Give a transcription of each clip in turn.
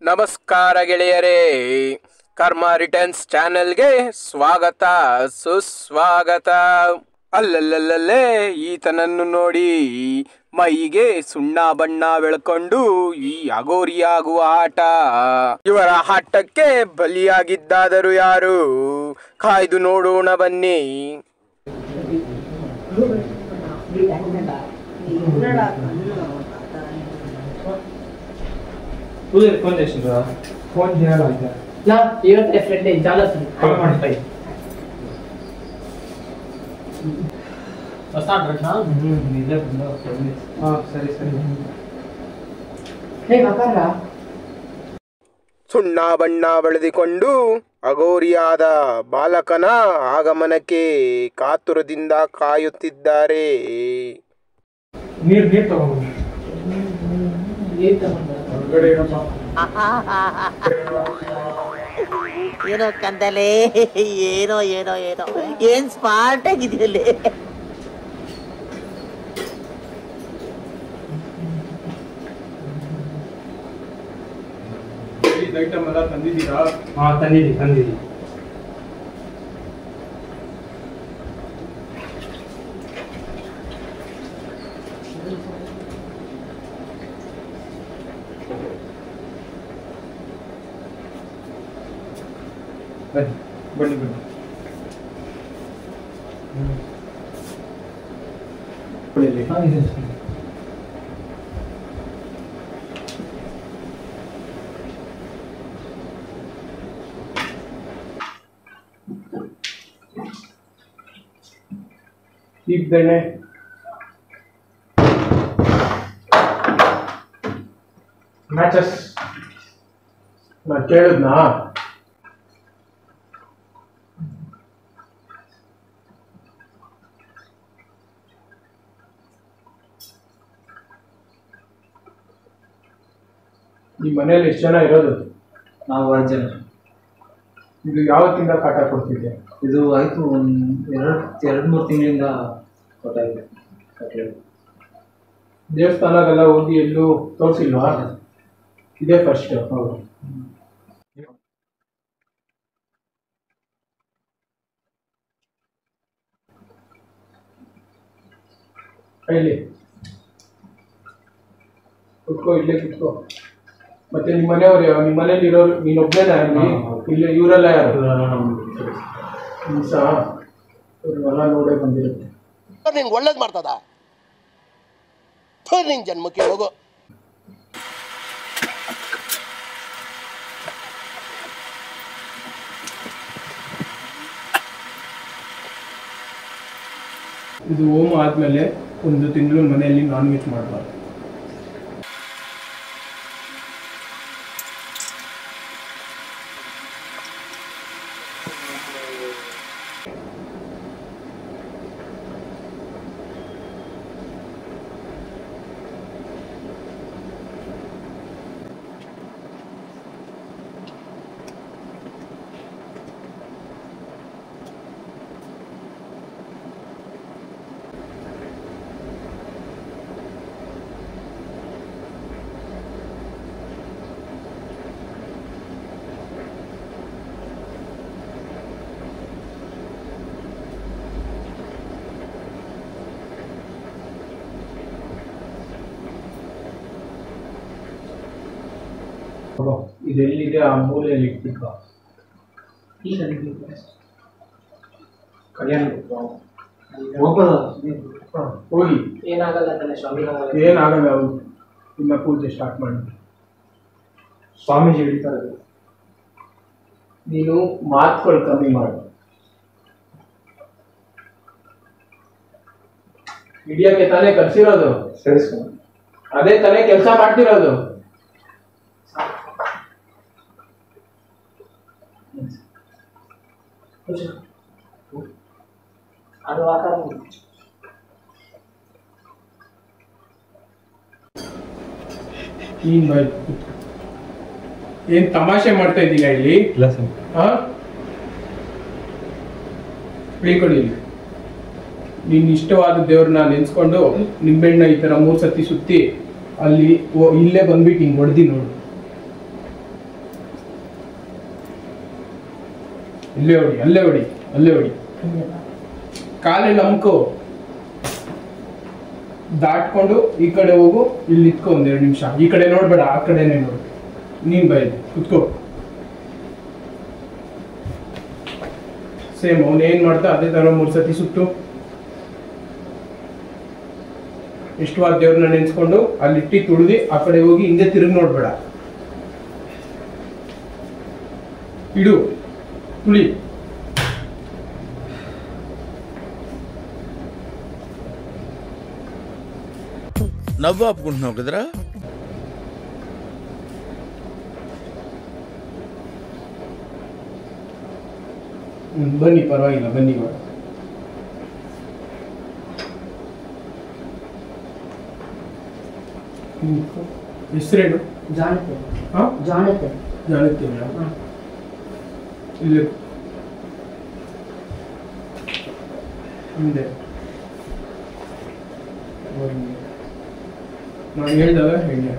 ನಮಸ್ಕಾರ ಗೆಳೆಯರೇ, ಕರ್ಮ ರಿಟರ್ನ್ಸ್ ಚಾನೆಲ್ಗೆ ಸ್ವಾಗತ ಸುಸ್ವಾಗತ. ಅಲ್ಲಲ್ಲಲ್ಲೇ ಈತನನ್ನು ನೋಡಿ, ಮೈಗೆ ಸುಣ್ಣ ಬಣ್ಣ ಬೆಳ್ಕೊಂಡು ಈ ಅಗೋರಿಯಾಗುವ ಆಟ. ಇವರ ಆಟಕ್ಕೆ ಬಲಿಯಾಗಿದ್ದಾದರು ಯಾರು? ಕಾಯ್ದು ನೋಡೋಣ ಬನ್ನಿ. ఫోన్ చేసిండ్రా? ఫోన్ చేయాలంటే ఫ్రెండ్ చాలా సరే సరే ಸುಣ್ಣ ಬಣ್ಣ ಬೆಳೆದುಕೊಂಡು ಅಗೋರಿಯಾದ ಬಾಲಕನ ಆಗಮನಕ್ಕೆ ಕಾತುರದಿಂದ ಕಾಯುತ್ತಿದ್ದಾರೆ. ನೀರು ತಗೊಂಡು ಏನೋ ಕಂದಲೆ, ಏನೋ ಏನೋ ಏನೋ ಏನ್ ಸ್ಮಾರ್ಟ್ ಆಗಿದೆಯಲ್ಲಿ. ಐಟಮ್ ಎಲ್ಲ ತಂದಿದ್ದೀರಾ? ತಂದಿದ್ದೀವಿ. ಬನ್ನಿ ಇದ್ದೇನೆ. ಮ್ಯಾಚಸ್ ನಾ ಕೇಳಿದ್ನಾ? ಈ ಮನೇಲಿ ಎಷ್ಟು ಜನ ಇರೋದು? ನಾವು 6 ಜನ. ಇದು ಯಾವತ್ತಿಂದ ಕಾಟ ಕೊಡ್ತಿದ್ದೆ? ಇದು ಆಯಿತು ಎರಡು ಮೂರು ತಿಂಗಳಿಂದ ಗೊತ್ತಾಗಿದೆ. ದೇವಸ್ಥಾನಕ್ಕೆಲ್ಲ ಹೋಗಿ ಎಲ್ಲೂ ತೋರಿಸಿಲ್ವಾ? ಇದೇ ಫಸ್ಟ್. ಹೌದು. ಇಲ್ಲಿ ಕುತ್ಕೋ, ಇಲ್ಲೇ ಕುತ್ಕೋ. ಮತ್ತೆ ನಿಮ್ಮ ಮನೆಯವ್ರು, ನಿಮ್ಮ ಮನೇಲಿ ಇರೋರು ನೀನೊಬ್ಬನೇ ಅಲ್ಲಿ? ಇಲ್ಲ, ಇವರೆಲ್ಲ ಯಾರು? ನಿಮಿಷ ಇವ್ರನ್ನೆಲ್ಲ ನೋಡೇ ಬಂದಿರುತ್ತೆ. ನಿಂಗೆ ಒಳ್ಳೇದು ಮಾಡ್ತದ? ನಿಂಗೆ ಜನ್ಮಕ್ಕೆ ಹೋಗೋ. ಇದು ಹೋಮ ಆದಮೇಲೆ 1 ತಿಂಗಳು ಮನೆಯಲ್ಲಿ ನಾನ್ ವೆಜ್ ಮಾಡಬಾರ್ದು. ಇದೆಲ್ಲಿದೆ ಆ ಮೂಲೆಯಲ್ಲಿ ಇಟ್ಬಿಟ್ಟು ಕಲ್ಯಾಣ ಹೋಗಿ. ಏನಾಗಲ್ಲ ಸ್ವಾಮಿ, ಏನಾಗಲ್ಲ. ಅವ್ರು ಇನ್ನ ಪೂಜೆ ಸ್ಟಾರ್ಟ್ ಮಾಡಿ. ಸ್ವಾಮೀಜಿ ಹೇಳ್ತಾರೆ, ನೀನು ಮಾತುಗಳು ಕಮ್ಮಿ ಮಾಡು. ಹಿಡಿಯಕ್ಕೆ ತಾನೇ ಕಲ್ಸಿರೋದು? ಸರಿ ಸ್ವಾಮಿ. ಅದೇ ತಾನೇ ಕೆಲಸ ಮಾಡ್ತಿರೋದು? ಅದು ಆಕಾರ ಏನ್ ತಮಾಷೆ ಮಾಡ್ತಾ ಇದ್ದೀರಾ ಇಲ್ಲಿ? ಇಲ್ಲ ಸ್ವಾಮಿ. ಹೇಳ್ಕೊಡಿ. ನೀನ್ ಇಷ್ಟವಾದ ದೇವ್ರನ್ನ ನೆನ್ಸ್ಕೊಂಡು ನಿಂಬೆಣ್ಣ ಈ ತರ 3 ಸತಿ ಸುತ್ತಿ ಅಲ್ಲಿ ಇಲ್ಲೇ ಬಂದ್ಬಿಟ್ಟು ಹಿಂಗ್ ಹೊಡೆದಿ ನೋಡು. ಇಲ್ಲೇ ಹೊಡಿ, ಅಲ್ಲೇ ಹೊಡಿ, ಅಲ್ಲೇ ಹೊಡಿ. ಕಾಲೆಲ್ಲ ಅಮ್ಕೋ, ದಾಟ್ಕೊಂಡು ಈ ಕಡೆ ಹೋಗು, ಇಲ್ಲಿ ನಿತ್ಕೊ 1-2 ನಿಮಿಷ. ಈ ಕಡೆ ನೋಡ್ಬೇಡ, ಆ ಕಡೆನೆ ನೋಡು. ನೀನ್ ಬೈ ಕುತ್ಕೋ. ಸೇಮ್ ಅವನು ಏನ್ ಮಾಡ್ತಾ ಅದೇ ತರ 3 ಸತಿ ಸುತ್ತು. ಇಷ್ಟವಾದ ದೇವ್ರನ್ನ ನೆನ್ಸ್ಕೊಂಡು ಅಲ್ಲಿಟ್ಟಿ ತುಳಿದಿ ಆ ಕಡೆ ಹೋಗಿ ಹಿಂದೆ ತಿರುಗಿ ನೋಡ್ಬೇಡ. ಇಡು, ತುಳಿ. ನವ್ವು ಹಾಪ್ಕೊಂಡು ಹೋಗಿದ್ರ ಬನ್ನಿ, ಪರವಾಗಿಲ್ಲ, ಬನ್ನಿ. ಇವಾಗ ಹೆಸರೇನು? ಜಾಣತೆ. ಹಾ, ಜಾಣತೆ. ಜಾಣುತ್ತೀನಿ. ಇಲ್ಲಿ ಹಿಂದೆ ನಾನು ಹೇಳ್ದಾಗ ಹೇಳಿ.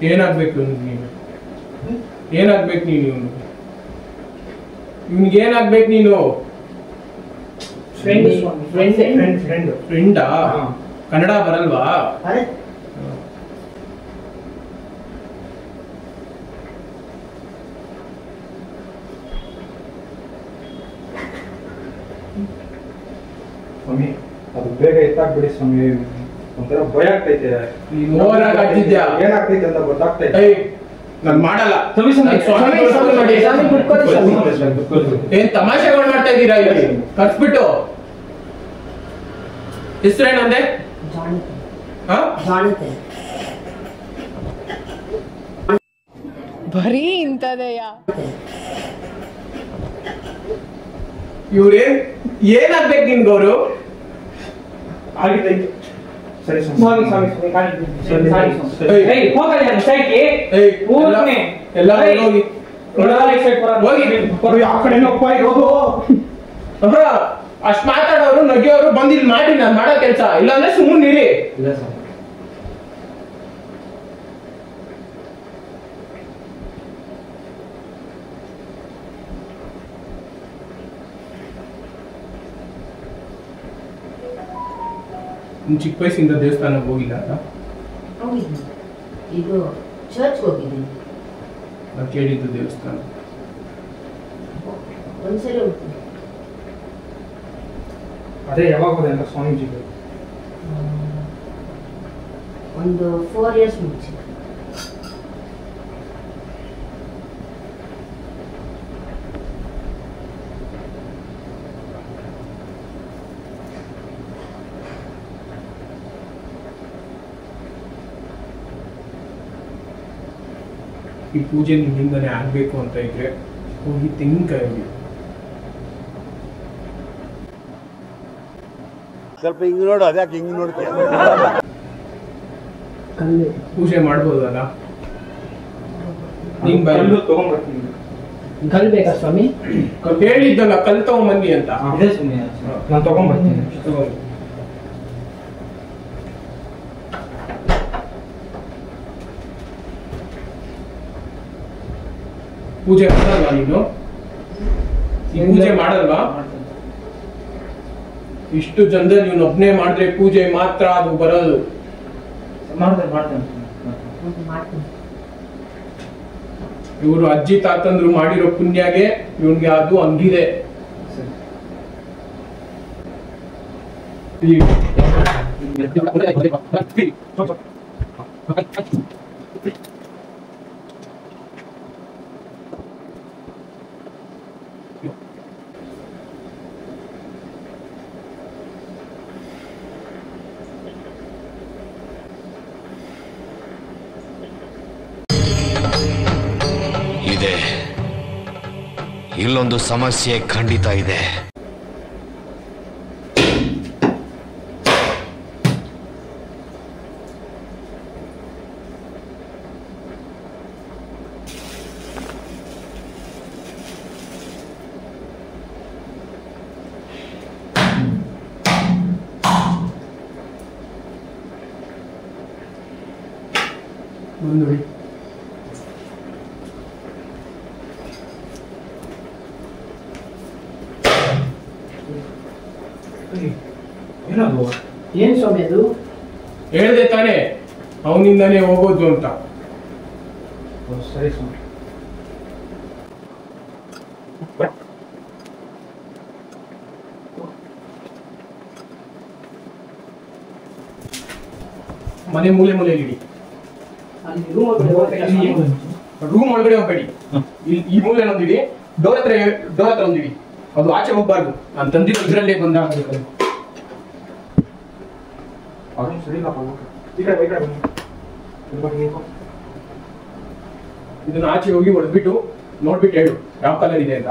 ಏನಾಗ್ಬೇಕು ನೀನು? ಏನಾಗ್ಬೇಕು ನೀನು? ಇವನಿಗೆ ಏನಾಗ್ಬೇಕು ನೀನು? ಫ್ರೆಂಡಾ? ಕನ್ನಡ ಬರಲ್ವಾ? ಸ್ವಾಮಿ ಅದು ಬೇಗ ಎತ್ತಾಕ್ಬಿಡಿ ಸ್ವಾಮಿ, ಒಂಥರ ಭಯ ಆಗ್ತೈತೆ. ನೀನು ಓವರಾಗಿ ಆಡ್ತಿದ್ಯಾ? ಏನಾಗ್ತೈತೆ ಅಂತ ಗೊತ್ತಾಗ್ತೈತೆ. ನಾನು ಮಾಡಲ್ಲ. ಸ್ವಾಮಿ, ಬಿಟ್ಕೊಡಿ ಸ್ವಾಮಿ. ಏನ್ ತಮಾಷೆಗಳು ಮಾಡ್ತಾ ಇದ್ದೀರಾ ಇಲ್ಲಿ? ಕರ್ಸ್ಬಿಟ್ಟು. ಹೆಸರೇನಂದೆ? ಜಾಣತೆ. ಹಾ, ಜಾಣತೆ. ಬರೀ ಇಂಥದೆಯಾ? ಇವ್ರೇ ಏನಾಗ್ಬೇಕು ನಿನ್ಗೆ? ಅವರು ಆಗಿದ್ದಾಯ್ತು. ಸರಿ ಸ್ವಾಮಿ, ಸ್ವಾಮಿ, ಸ್ವಾಮಿ, ಸರಿ, ಸಾರಿ ಸರಿ. ಸ್ವಾಮಿ. ಏಯ್, ಹೋಗಲ್ಲ ನಾನು ಸೈಡ್ಗೆ. ಊರ್ನೆ. ಎಲ್ಲ ಏಯ್, ಹೋಗಿ ಈ ಸೈಡ್ ಹೋಗಿ ಆ ಕಡೆ ಹೋಗು. ಅಷ್ಟ್ ಮಾತಾಡೋರು ನಗಿಯೋರು ಬಂದ್ ಇಲ್ಲಿ ಮಾಡಿ ನಾನು ಮಾಡೋ ಕೆಲ್ಸ. ಇಲ್ಲಾಂದ್ರೆ ಸುಮ್ಮನೆ ಇರಿ. ಇಲ್ಲ ಸ್ವಾಮಿ. ನಿನ್ ಚಿಕ್ಕ ವಯಸ್ಸಿಂದ ದೇವಸ್ಥಾನಕ್ಕೆ ಹೋಗಿಲ್ಲ ಅಂತ ಹೋಗಿದ್ದೀನಿ, ಇದು ಚರ್ಚ್ ಹೋಗಿದ್ದೀನಿ. ನಾನು ಕೇಳಿದ್ದು ದೇವಸ್ಥಾನ. ಒಂದ್ಸರಿ ಹೋಗ್ತೀನಿ. ಅದೇ ಯಾವಾಗ ಹೋದೆ ಅಂತ ಸ್ವಾಮೀಜಿಗೆ? ಒಂದು 4 years ಮುಂಚೆ. ಈ ಪೂಜೆ ನಿಮ್ಮಿಂದನೇ ಆಗ್ಬೇಕು ಅಂತ ಇದ್ರೆ ಹೋಗಿ ತೆಂಗಿನಕಾಯಿ ಹೋಗಿ ಸ್ವಲ್ಪ ಹಿಂಗ್ ನೋಡು, ಅದ್ಯಾಕೆ ಹಿಂಗ್ ನೋಡ್ತೀಯ? ಪೂಜೆ ಮಾಡ್ಬೋದಲ್ಲ? ನೀನ್ ಕಲ್ಲು ತಗೊಂಡ್ಬರ್ತೀನಿ. ಕಲ್ ಬೇಕಾ ಸ್ವಾಮಿ? ಹೇಳಿದ್ದಲ್ಲ ಕಲ್ ತಗೊಂಬನ್ನಿ ಅಂತ. ಇದೆ ಸ್ವಾಮಿ, ನಾನು ತಗೊಂಡ್ಬರ್ತೀನಿ. ತಗೊಂಡು ಪೂಜೆ ಮಾಡಲ್ವಾ ನೀನು? ಈ ಪೂಜೆ ಮಾಡಲ್ವಾ? ಇಷ್ಟು ಜನದಲ್ಲಿ ನೀನು ಒಬ್ನೇ ಮಾಡಿದ್ರೆ ಪೂಜೆ ಮಾತ್ರ ಅದು ಬರೋದು. ಮಾಡ್ತೇನೆ. ಮಾಡ್ತೀನಿ. ಇವರು ಅಜ್ಜಿ ತಾತಂದ್ರು ಮಾಡಿರೋ ಪುಣ್ಯಗೆ ಇವನ್ಗೆ ಅದು ಹಂಗಿದೆ. ಇದೆ, ಇಲ್ಲೊಂದು ಸಮಸ್ಯೆ ಖಂಡಿತ ಇದೆ. ನೋಡಿ ಏನದು? ಏನ್ ಸ್ವಾಮಿ ಅದು? ಹೇಳ್ದೆ ತಾನೇ ಅವನಿಂದಾನೇ ಹೋಗೋದು ಅಂತ. ಸರಿ ಸ್ವಾಮಿ. ಮನೆ ಮೂಲೆ ಮೂಲೆಯಲ್ಲಿ ಅಲ್ಲಿ ರೂಮ್ ಒಳಗಡೆ ಹೋಗ್ಬೇಕಾ ಸ್ವಾಮಿ? ರೂಮ್ ಒಳಗಡೆ ಹೋಗ್ಬೇಡಿ. ಈ ಮೂಲೆ ಒಂದಿಡಿ, ಡೋರ್ ಹತ್ರ ಒಂದಿಡಿ. ಅದು ಆಚೆ ಹೋಗ್ಬಾರ್ದು. ನಾನು ತಂದಿರೋ ಇದರಲ್ಲೇ ಬಂದಾಗ ಅವ್ರೇನು ಸರಿ ಇಲ್ಲಪ್ಪ. ಈ ಕಡೆ ಬನ್ನಿ. ಇದನ್ನ ಆಚೆ ಹೋಗಿ ಹೊಡೆದ್ಬಿಟ್ಟು ನೋಡ್ಬಿಟ್ಟು ಹೇಳು ಯಾವ ಕಲರ್ ಇದೆ ಅಂತ.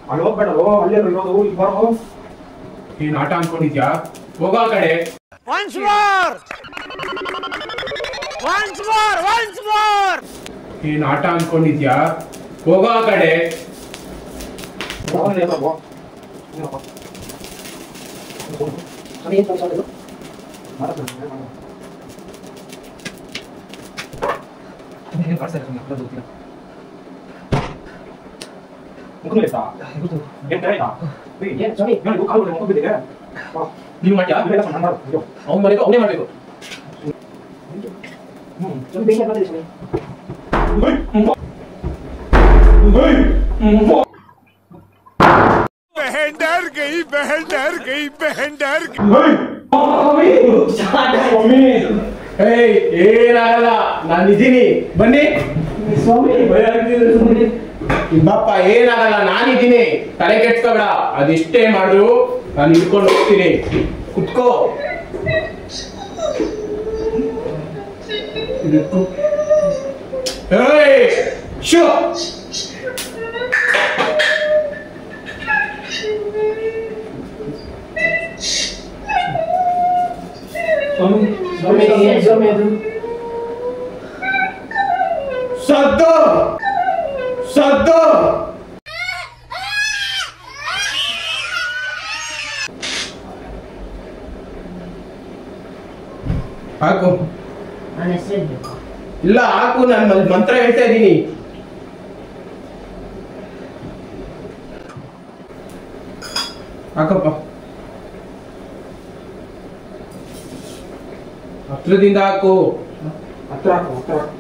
ಅಲ್ಲಿ ಹೋಗ್ಬೇಡ, ಅಲ್ಲೇ ಇರೋದು. ಇಲ್ಲಿ ಬರೋ. ಏನ್ ಆಟ ಅನ್ಕೊಂಡಿದ್ಯಾ? ಹೋಗೋ ಆ ಕಡೆ. ಏನ್ ಆಟ ಅನ್ಕೊಂಡಿದ್ಯಾ? ಹೋಗೋ ಆ ಕಡೆ. ಸ್ವಾಮಿ ಏನ್ ಸ್ವಾಮಿ ಅದು? ಏನ್ ಸ್ವಾಮಿ? ನೀವು ಮಾಡ್ಯಾ? ಅವ್ನ ಮನೆಗೆ ಅವನೇ ಮಾಡ್ಬೇಕು. ಸ್ವಾಮಿ ಬೇಗ ಬಂದಿದೆ ಸ್ವಾಮಿ. ಏನಾಗಲ್ಲ, ನಾನಿದ್ದೀನಿ, ಬನ್ನಿ. ಸ್ವಾಮಿ ಭಯ ಆಗ್ತಿದೆ ಸುಮ್ಮನೆ. ಬಾಪ್ಪ ಏನಾಗಲ್ಲ, ನಾನಿದ್ದೀನಿ, ತಲೆ ಕೆಡ್ಸ್ಕೊಬೇಡ. ಅದಿಷ್ಟೇ ಮಾಡು, ನಾನು ಹಿಡ್ಕೊಂಡು ಹೋಗ್ತೀನಿ. ಕುತ್ಕೋ. ಶೋ ಸ್ವಾಮಿ ಏನ್ ಸ್ವಾಮಿ ಅದು? ಸದ್ದು ಸದ್ದು. ಹಾಕು. ನನ್ನ ಹೆಸರು ಹೇಳ್ಬೇಕು. ಇಲ್ಲ ಹಾಕು, ನಾನು ಮಂತ್ರ ಹೇಳ್ತಾ ಇದ್ದೀನಿ. ಹಾಕಪ್ಪ. ಹತ್ರದಿಂದ ಹಾಕು. ಹತ್ರ ಹಾಕು, ಹತ್ರ ಹಾಕು.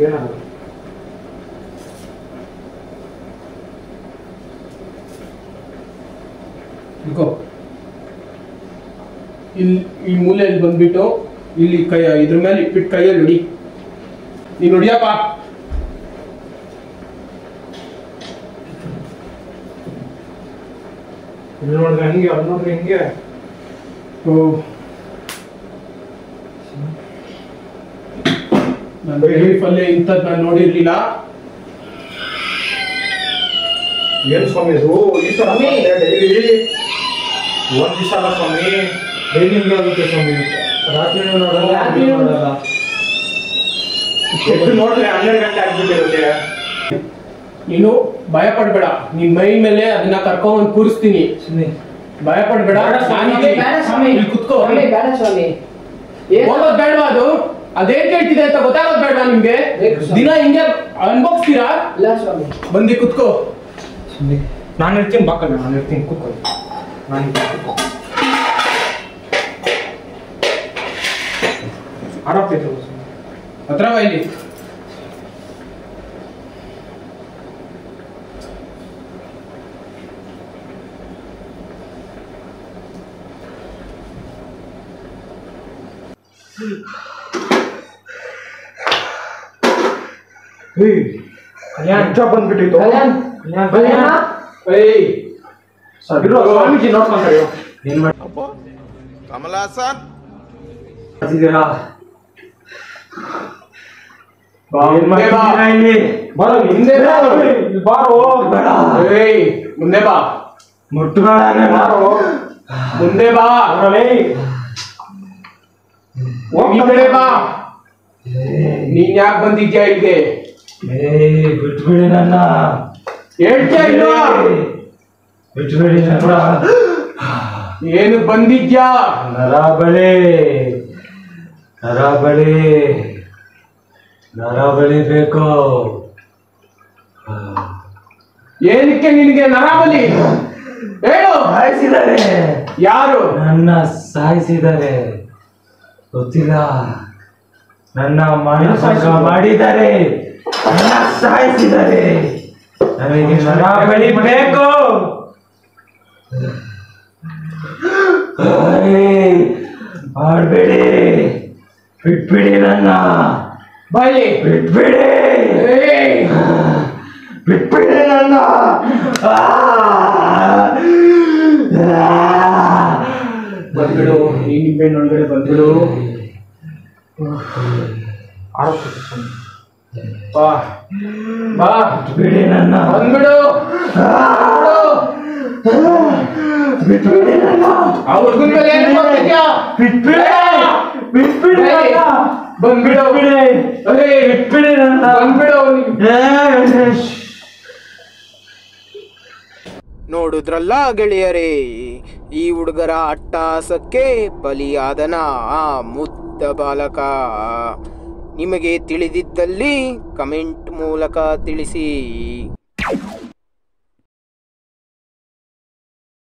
ಏನಾಗಲ್ಲ. ಇಟ್ಕೋ. ಇಲ್ಲಿ ಈ ಮೂಲೆಯಲ್ಲಿ ಬಂದ್ಬಿಟ್ಟು ಇಲ್ಲಿ ಕೈ ಇದ್ರ ಮೇಲೆ ಇಟ್ಬಿಟ್ಟು ಕೈಯಲ್ಲಿ ಹೊಡಿ. ನೀನು ಹೊಡಿಯಪ್ಪ. ಇಲ್ಲಿ ನೋಡಿದ್ರೆ ಹಂಗೆ, ಅಲ್ಲಿ ನೋಡ್ರಿ ಹಿಂಗೆ. ನನ್ನ ಲೈಫಲ್ಲೇ ಇಂಥದ್ದು ನಾನು ನೋಡಿರ್ಲಿಲ್ಲ. ಏನ್ ಸ್ವಾಮಿ ಇದು? ಈ ತರ ಡೈಲಿ ಒಂದ್ ದಿವಸ ಅಲ್ಲ ಸ್ವಾಮಿ, ಡೈಲಿ ಹಿಂಗೆ ಆಗುತ್ತೆ ಸ್ವಾಮಿ. ರಾತ್ರಿನೂ ನೋಡಲ್ಲ, ಹಗಲೂ ನೋಡಲ್ಲ. ಎದ್ದು ನೋಡ್ರಿ 12 ಗಂಟೆ ಆಗ್ಬಿಟ್ಟಿರುತ್ತೆ. ನೀನು ಭಯ ಪಡ್ಬೇಡ. ನಿನ್ ಮೈ ಮೇಲೆ ಅದನ್ನ ಕರ್ಕೊಂಡ್ ಕೂರಿಸ್ತೀನಿ. ಭಯ ಪಡ್ಬೇಡ. ಬೇಡ ಸ್ವಾಮಿ. ಇಲ್ಲಿ ಕುತ್ಕೋ. ಸ್ವಾಮಿ ಬೇಡ ಸ್ವಾಮಿ. ಹೋಗೋದ್ ಬೇಡವಾ? ಅದು ಅದೇನ್ ಕೇಳ್ತಿದೆ ಅಂತ ಗೊತ್ತಾಗೋದ್ ಬೇಡವಾ ನಿಮ್ಗೆ? ದಿನ ಹಿಂಗೆ ಅನ್ಭವಿಸ್ತೀರಾ? ಇಲ್ಲ ಸ್ವಾಮಿ. ಬಂದಿ ಕುತ್ಕೋ. ನಾನು ಇರ್ತೀನಿ, ಬಾಕಲ್ಲ, ನಾನು ಇರ್ತೀನಿ, ಕೂತ್ಕೊಳ್ಳಿ. ನಾನು ಕೂತ್ಕೊ. ಆಡೋಗ್ತೈತೆ ಹತ್ರ ಬಾ ಇಲ್ಲಿ. ನಿಜ ಬಂದ್ಬಿಟ್ಟಿತ್ತು. ಕಲ್ಯಾಣ ಸ್ವಾಮೀಜಿ ನೋಡ್ಕೊಂಡ್ರಿ ಏನ್ ಕಮಲ್ ಹಾಸನ್ ಮಾಡ್ತಿದ್ದೀರಾ? ಬರೋ ಹಿಂದೆ ಬಾರೋ. ಮುಂದೆ ಬಾ. ಮುಟ್ಟಬೇಡ, ಬಾರೋ. ಮುಂದೆ ಬಾ. ಈ ಕಡೆ ಬಾ. ನೀನ್ ಯಾಕೆ ಬಂದಿದ್ಯಾ ಇಲ್ಲಿಗೆ? ಬಿಟ್ಬಿಡಿ ನನ್ನ. ಹೇಳ್ತಾ ಇಲ್ವಾ? ಬಿಟ್ಬಿಡಿ ನನ್ನ. ಏನು ಬಂದಿದ್ಯಾ? ನರಾಬಳಿ ನರಾಬಳಿ ನರಾಬಳಿ ಬೇಕು. ಏನಕ್ಕೆ ನಿನಗೆ ನರಾಬಲಿ? ಹೇಳು. ಸಾಯಿಸಿದ್ದಾರೆ. ಯಾರು? ನನ್ನ ಸಾಯಿಸಿದ್ದಾರೆ. ಗೊತ್ತಿಲ್ಲ. ನನ್ನ ಮಾನಸಂಗ ಮಾಡಿದ್ದಾರೆ. ನನ್ನ ಸಾಯಿಸಿದ್ದಾರೆ. ನನಗೆ ನರಾಬಳಿ ಬೇಕು. ಮಾಡಬೇಡಿ, ಬಿಟ್ಬಿಡಿ ನನ್ನ. ಬಳಿ ಬಿಟ್ಬಿಡಿ, ಬಿಟ್ಬಿಡಿ ನನ್ನ. ಬಂದ್ಬಿಡು, ಈ ನಿಂಬೆಹಣ್ಣು ಒಳಗಡೆ ಬಂದ್ಬಿಡು. ಬಾ ಬಾ, ಬಿಡಿ ನನ್ನ. ಬಂದ್ಬಿಡು. ಬಿಟ್ಬಿಡಿ ನನ್ನ. ಆ ಹುಡುಗನ ಮೇಲೆ ಏನು ಮಾಡ್ತಿದ್ಯಾ? ಬಿಟ್ಬಿಡಿ, ಬಿಟ್ಬಿಡಿ ನನ್ನ. ಬಂದ್ಬಿಡು. ಬಿಟ್ಬಿಡಿ ನನ್ನ. ಬಂದ್ಬಿಡು. ನೋಡುದ್ರಲ್ಲ ಗೆಳೆಯರೇ, ಈ ಹುಡುಗರ ಅಟ್ಟಹಾಸಕ್ಕೆ ಬಲಿಯಾದನ ಆ ಮುದ್ದ ಬಾಲಕ. ನಿಮಗೆ ತಿಳಿದಿದ್ದಲ್ಲಿ ಕಮೆಂಟ್ ಮೂಲಕ ತಿಳಿಸಿ.